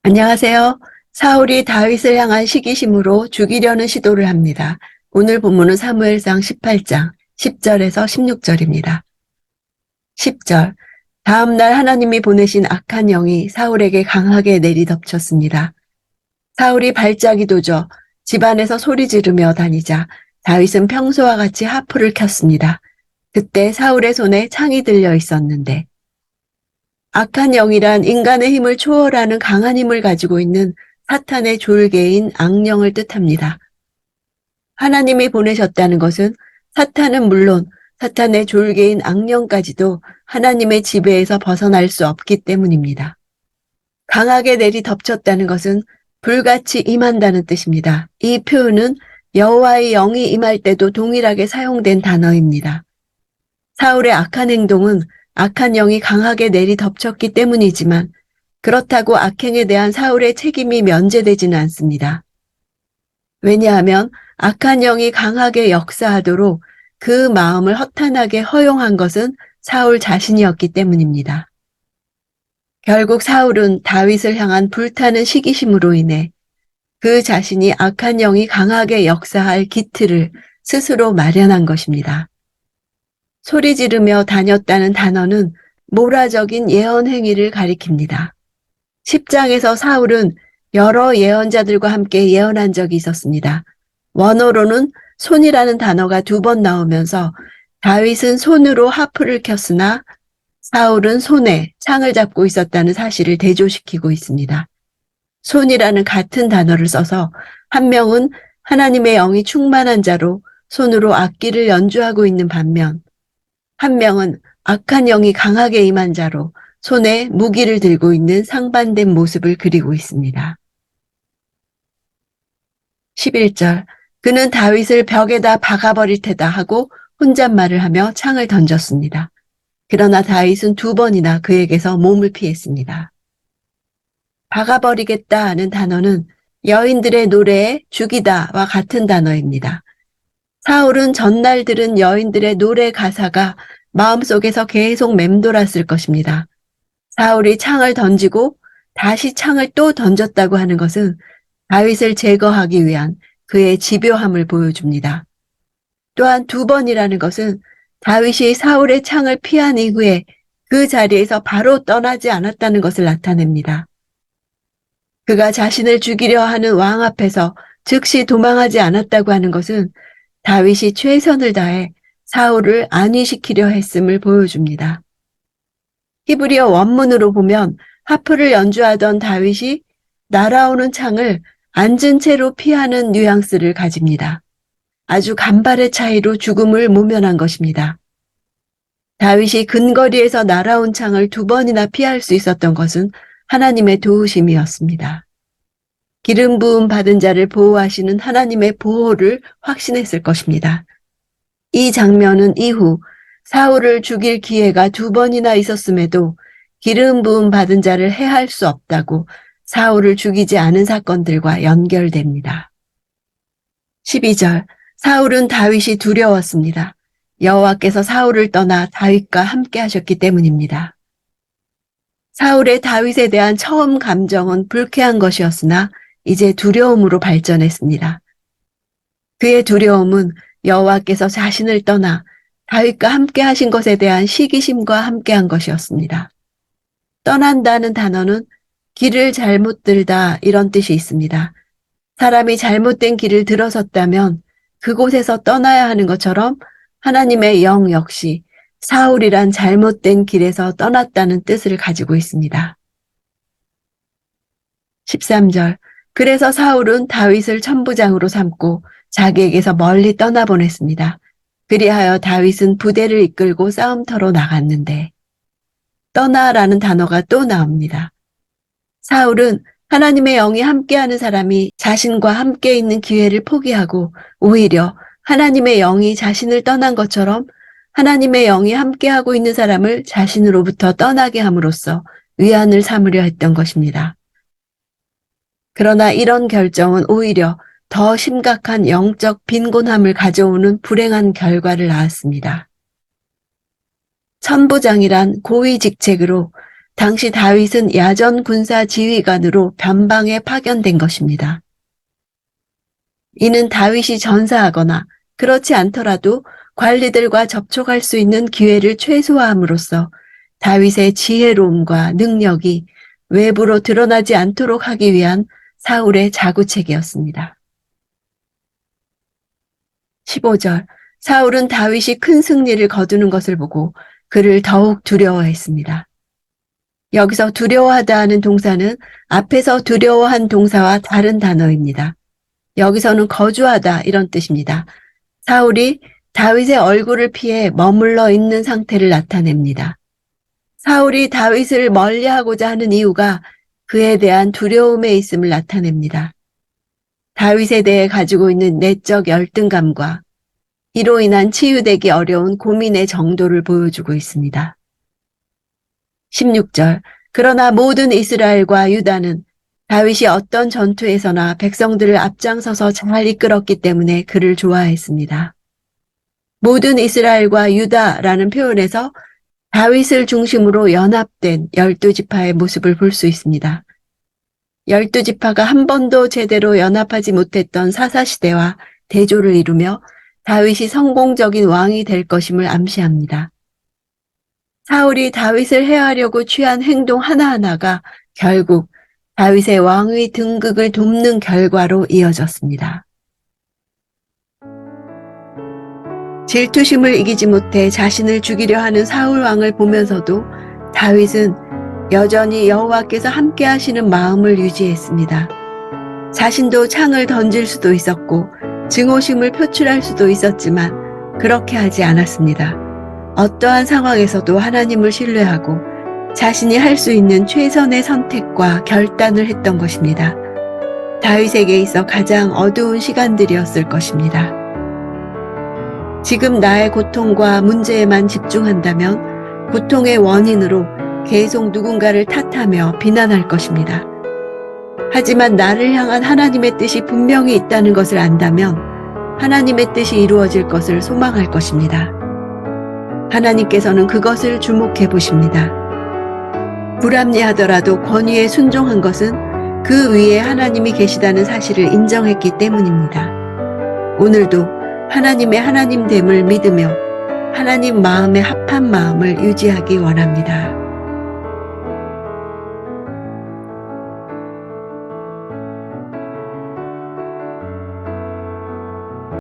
안녕하세요. 사울이 다윗을 향한 시기심으로 죽이려는 시도를 합니다. 오늘 본문은 사무엘상 18장 10절에서 16절입니다. 10절. 다음 날 하나님이 보내신 악한 영이 사울에게 강하게 내리덮쳤습니다. 사울이 발작이 도져 집안에서 소리 지르며 다니자 다윗은 평소와 같이 하프를 켰습니다. 그때 사울의 손에 창이 들려 있었는데 악한 영이란 인간의 힘을 초월하는 강한 힘을 가지고 있는 사탄의 졸개인 악령을 뜻합니다. 하나님이 보내셨다는 것은 사탄은 물론 사탄의 졸개인 악령까지도 하나님의 지배에서 벗어날 수 없기 때문입니다. 강하게 내리덮쳤다는 것은 불같이 임한다는 뜻입니다. 이 표현은 여호와의 영이 임할 때도 동일하게 사용된 단어입니다. 사울의 악한 행동은 악한 영이 강하게 내리덮쳤기 때문이지만 그렇다고 악행에 대한 사울의 책임이 면제되지는 않습니다. 왜냐하면 악한 영이 강하게 역사하도록 그 마음을 허탄하게 허용한 것은 사울 자신이었기 때문입니다. 결국 사울은 다윗을 향한 불타는 시기심으로 인해 그 자신이 악한 영이 강하게 역사할 기틀을 스스로 마련한 것입니다. 소리 지르며 다녔다는 단어는 몰아적인 예언 행위를 가리킵니다. 10장에서 사울은 여러 예언자들과 함께 예언한 적이 있었습니다. 원어로는 손이라는 단어가 2번 나오면서 다윗은 손으로 하프를 켰으나 사울은 손에 창을 잡고 있었다는 사실을 대조시키고 있습니다. 손이라는 같은 단어를 써서 한 명은 하나님의 영이 충만한 자로 손으로 악기를 연주하고 있는 반면 한 명은 악한 영이 강하게 임한 자로 손에 무기를 들고 있는 상반된 모습을 그리고 있습니다. 11절. 그는 다윗을 벽에다 박아버릴 테다 하고 혼잣말을 하며 창을 던졌습니다. 그러나 다윗은 2번이나 그에게서 몸을 피했습니다. 박아버리겠다 하는 단어는 여인들의 노래에 죽이다와 같은 단어입니다. 사울은 전날 들은 여인들의 노래 가사가 마음속에서 계속 맴돌았을 것입니다. 사울이 창을 던지고 다시 창을 또 던졌다고 하는 것은 다윗을 제거하기 위한 그의 집요함을 보여줍니다. 또한 2번이라는 것은 다윗이 사울의 창을 피한 이후에 그 자리에서 바로 떠나지 않았다는 것을 나타냅니다. 그가 자신을 죽이려 하는 왕 앞에서 즉시 도망하지 않았다고 하는 것은 다윗이 최선을 다해 사울을 안위시키려 했음을 보여줍니다. 히브리어 원문으로 보면 하프를 연주하던 다윗이 날아오는 창을 앉은 채로 피하는 뉘앙스를 가집니다. 아주 간발의 차이로 죽음을 모면한 것입니다. 다윗이 근거리에서 날아온 창을 2번이나 피할 수 있었던 것은 하나님의 도우심이었습니다. 기름 부음 받은 자를 보호하시는 하나님의 보호를 확신했을 것입니다. 이 장면은 이후 사울을 죽일 기회가 2번이나 있었음에도 기름 부음 받은 자를 해할 수 없다고 사울을 죽이지 않은 사건들과 연결됩니다. 12절. 사울은 다윗이 두려웠습니다. 여호와께서 사울을 떠나 다윗과 함께 하셨기 때문입니다. 사울의 다윗에 대한 처음 감정은 불쾌한 것이었으나 이제 두려움으로 발전했습니다. 그의 두려움은 여호와께서 자신을 떠나 다윗과 함께 하신 것에 대한 시기심과 함께한 것이었습니다. 떠난다는 단어는 길을 잘못 들다 이런 뜻이 있습니다. 사람이 잘못된 길을 들어섰다면 그곳에서 떠나야 하는 것처럼 하나님의 영 역시 사울이란 잘못된 길에서 떠났다는 뜻을 가지고 있습니다. 13절. 그래서 사울은 다윗을 천부장으로 삼고 자기에게서 멀리 떠나보냈습니다. 그리하여 다윗은 부대를 이끌고 싸움터로 나갔는데 떠나라는 단어가 또 나옵니다. 사울은 하나님의 영이 함께하는 사람이 자신과 함께 있는 기회를 포기하고 오히려 하나님의 영이 자신을 떠난 것처럼 하나님의 영이 함께하고 있는 사람을 자신으로부터 떠나게 함으로써 위안을 삼으려 했던 것입니다. 그러나 이런 결정은 오히려 더 심각한 영적 빈곤함을 가져오는 불행한 결과를 낳았습니다. 천부장이란 고위 직책으로 당시 다윗은 야전 군사 지휘관으로 변방에 파견된 것입니다. 이는 다윗이 전사하거나 그렇지 않더라도 관리들과 접촉할 수 있는 기회를 최소화함으로써 다윗의 지혜로움과 능력이 외부로 드러나지 않도록 하기 위한 사울의 자구책이었습니다. 15절, 사울은 다윗이 큰 승리를 거두는 것을 보고 그를 더욱 두려워했습니다. 여기서 두려워하다 하는 동사는 앞에서 두려워한 동사와 다른 단어입니다. 여기서는 거주하다 이런 뜻입니다. 사울이 다윗의 얼굴을 피해 머물러 있는 상태를 나타냅니다. 사울이 다윗을 멀리하고자 하는 이유가 그에 대한 두려움에 있음을 나타냅니다. 다윗에 대해 가지고 있는 내적 열등감과 이로 인한 치유되기 어려운 고민의 정도를 보여주고 있습니다. 16절, 그러나 모든 이스라엘과 유다는 다윗이 어떤 전투에서나 백성들을 앞장서서 잘 이끌었기 때문에 그를 좋아했습니다. 모든 이스라엘과 유다라는 표현에서 다윗을 중심으로 연합된 12지파의 모습을 볼 수 있습니다. 12지파가 한 번도 제대로 연합하지 못했던 사사시대와 대조를 이루며 다윗이 성공적인 왕이 될 것임을 암시합니다. 사울이 다윗을 해하려고 취한 행동 하나하나가 결국 다윗의 왕위 등극을 돕는 결과로 이어졌습니다. 질투심을 이기지 못해 자신을 죽이려 하는 사울 왕을 보면서도 다윗은 여전히 여호와께서 함께 하시는 마음을 유지했습니다. 자신도 창을 던질 수도 있었고 증오심을 표출할 수도 있었지만 그렇게 하지 않았습니다. 어떠한 상황에서도 하나님을 신뢰하고 자신이 할 수 있는 최선의 선택과 결단을 했던 것입니다. 다윗에게 있어 가장 어두운 시간들이었을 것입니다. 지금 나의 고통과 문제에만 집중한다면 고통의 원인으로 계속 누군가를 탓하며 비난할 것입니다. 하지만 나를 향한 하나님의 뜻이 분명히 있다는 것을 안다면 하나님의 뜻이 이루어질 것을 소망할 것입니다. 하나님께서는 그것을 주목해 보십니다. 불합리하더라도 권위에 순종한 것은 그 위에 하나님이 계시다는 사실을 인정했기 때문입니다. 오늘도 하나님의 하나님됨을 믿으며 하나님 마음에 합한 마음을 유지하기 원합니다.